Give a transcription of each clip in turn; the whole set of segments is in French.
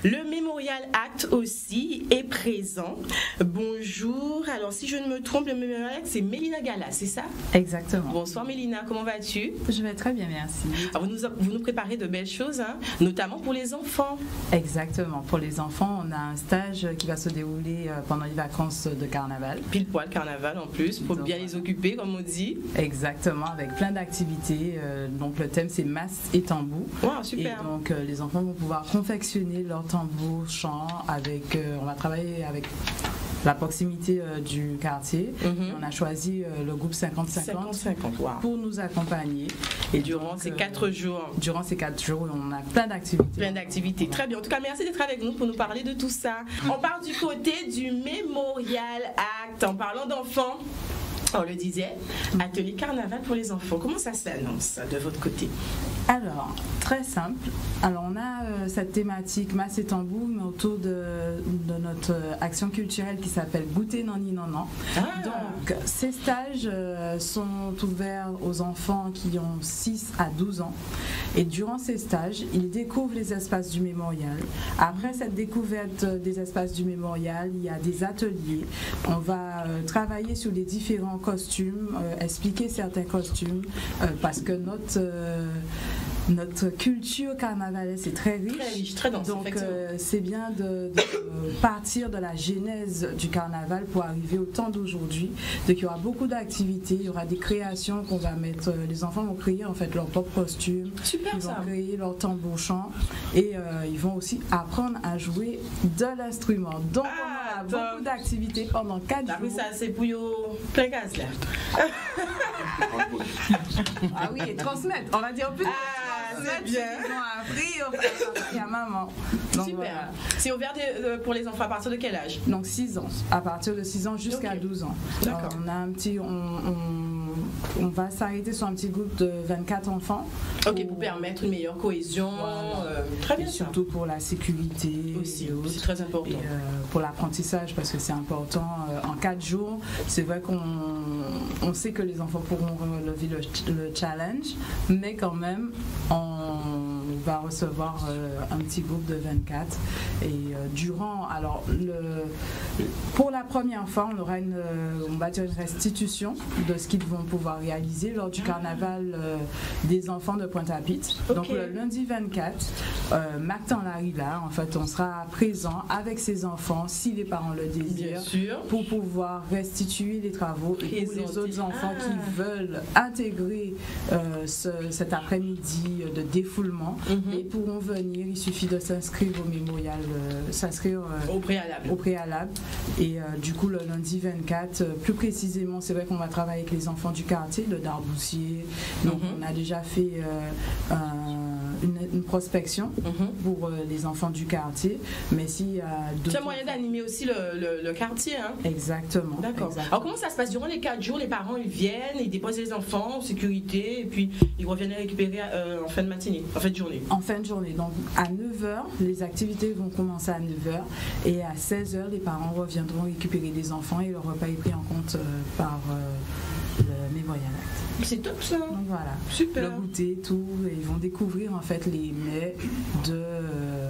Le Memorial Act aussi est présent. Bonjour. Alors, si je ne me trompe, le Memorial Act, c'est Mélina Gala, c'est ça? Exactement. Bonsoir Mélina, comment vas-tu? Je vais très bien, merci. Alors, vous nous préparez de belles choses, hein, notamment pour les enfants. Exactement. Pour les enfants, on a un stage qui va se dérouler pendant les vacances de carnaval. Pile poil carnaval en plus, pour bien les occuper, comme on dit. Exactement, avec plein d'activités. Donc, le thème, c'est masse et tambour. Wow, super. Et donc, les enfants vont pouvoir confectionner leur tambour, chant, avec, on va travailler avec la proximité du quartier. On a choisi le groupe 50-50 wow, pour nous accompagner. Et durant ces 4 jours. Durant ces 4 jours, on a plein d'activités. Plein d'activités. Très bien. En tout cas, merci d'être avec nous pour nous parler de tout ça. On part du côté du Memorial Act. En parlant d'enfants, on le disait, atelier carnaval pour les enfants. Comment ça s'annonce de votre côté? Alors, très simple. Alors, on a cette thématique masse et tambour, mais autour de notre action culturelle qui s'appelle Goûter Nani Nanan. Donc, ces stages sont ouverts aux enfants qui ont 6 à 12 ans. Et durant ces stages, ils découvrent les espaces du mémorial. Après cette découverte des espaces du mémorial, il y a des ateliers. On va travailler sur les différents costumes, expliquer certains costumes, parce que notre culture carnavalesque est très riche. Très riche, très dense. Donc c'est bien de partir de la genèse du carnaval pour arriver au temps d'aujourd'hui. Donc il y aura beaucoup d'activités, il y aura des créations qu'on va mettre. Les enfants vont créer en fait leur propre costume. Super, ils vont créer leur tambour chant et ils vont aussi apprendre à jouer de l'instrument. Donc on aura beaucoup d'activités pendant 4 jours. Ça c'est pour plein gaz là. Ah oui, et transmettre. On va dire plus. C'est bien. Ils ont appris à maman. Donc, super. Voilà. C'est ouvert pour les enfants à partir de quel âge? Donc 6 ans. À partir de 6 ans jusqu'à 12 ans. D'accord. On a un petit. On va s'arrêter sur un petit groupe de 24 enfants. Ok, pour permettre une meilleure cohésion. Voilà. Très bien. Et surtout pour la sécurité. Aussi, c'est très important. Et pour l'apprentissage, parce que c'est important. En 4 jours, c'est vrai qu'on sait que les enfants pourront relever le challenge, mais quand même, on va recevoir un petit groupe de 24. Et durant, alors, pour la première fois, on va dire une restitution de ce qu'ils vont pouvoir réaliser lors du carnaval des enfants de Pointe-à-Pitre. Okay. Donc le lundi 24, Marc Tanlarila, en fait, on sera présent avec ses enfants, si les parents le désirent, pour pouvoir restituer les travaux. Et pour les autres enfants qui veulent intégrer cet après-midi de défoulement, ils pourront venir. Il suffit de s'inscrire au mémorial, au préalable. Et du coup, le lundi 24, plus précisément, c'est vrai qu'on va travailler avec les enfants du quartier, de Darboussier. Donc, on a déjà fait une prospection pour les enfants du quartier. Mais s'il y a d'autres. C'est un moyen d'animer aussi le quartier. Hein? Exactement. D'accord. Exactement. Alors, comment ça se passe durant les 4 jours? Les parents, ils viennent, ils déposent les enfants en sécurité et puis ils reviennent les récupérer en fin de matinée, en fin de journée. En fin de journée. Donc, à 9h, les activités vont commencer à 9h et à 16h, les parents reviendront récupérer les enfants et le repas est pris en compte par le Memorial Act. C'est top ça. Donc voilà, super. Le goûter, tout, et ils vont découvrir en fait les mets de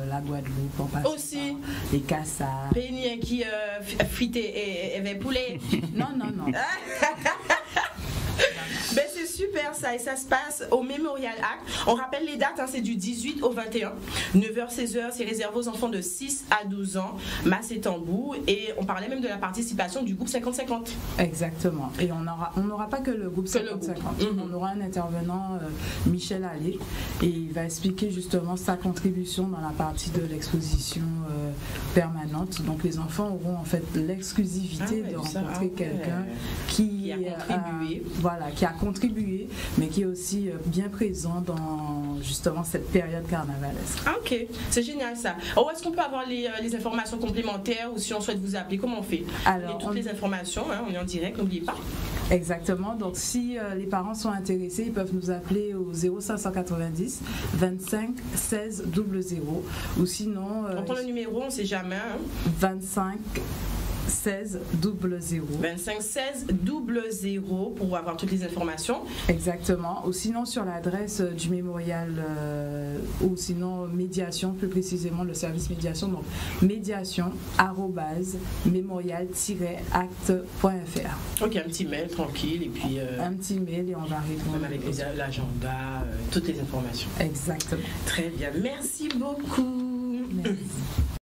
la Guadeloupe en passant aussi les cassats. Pénien qui frites et poulet. Non. Ben c'est super ça, et ça se passe au Memorial Act. On rappelle les dates, hein, c'est du 18 au 21, 9h-16h, c'est réservé aux enfants de 6 à 12 ans, masse et tambour, et on parlait même de la participation du groupe 50-50. Exactement, et on n'aura pas que le groupe 50-50, on aura un intervenant, Michel Allé, et il va expliquer justement sa contribution dans la partie de l'exposition permanente. Donc les enfants auront en fait l'exclusivité de rencontrer quelqu'un qui a contribué, mais qui est aussi bien présent dans justement cette période carnavalesque. Ah, ok, c'est génial ça. Alors, est-ce qu'on peut avoir les informations complémentaires, ou si on souhaite vous appeler, comment on fait? Alors, toutes les informations, hein, on est en direct, n'oubliez pas. Exactement, donc si les parents sont intéressés, ils peuvent nous appeler au 0590 25 16 00, ou sinon... on prend le numéro, on ne sait jamais. Hein. 25 16 00. 25 16 00 pour avoir toutes les informations. Exactement. Ou sinon sur l'adresse du mémorial, ou sinon médiation, plus précisément le service médiation, donc médiation@mémorial-acte.fr. Ok, un petit mail tranquille et puis un petit mail et on va répondre. même avec l'agenda, toutes les informations. Exactement. Très bien. Merci beaucoup. Merci.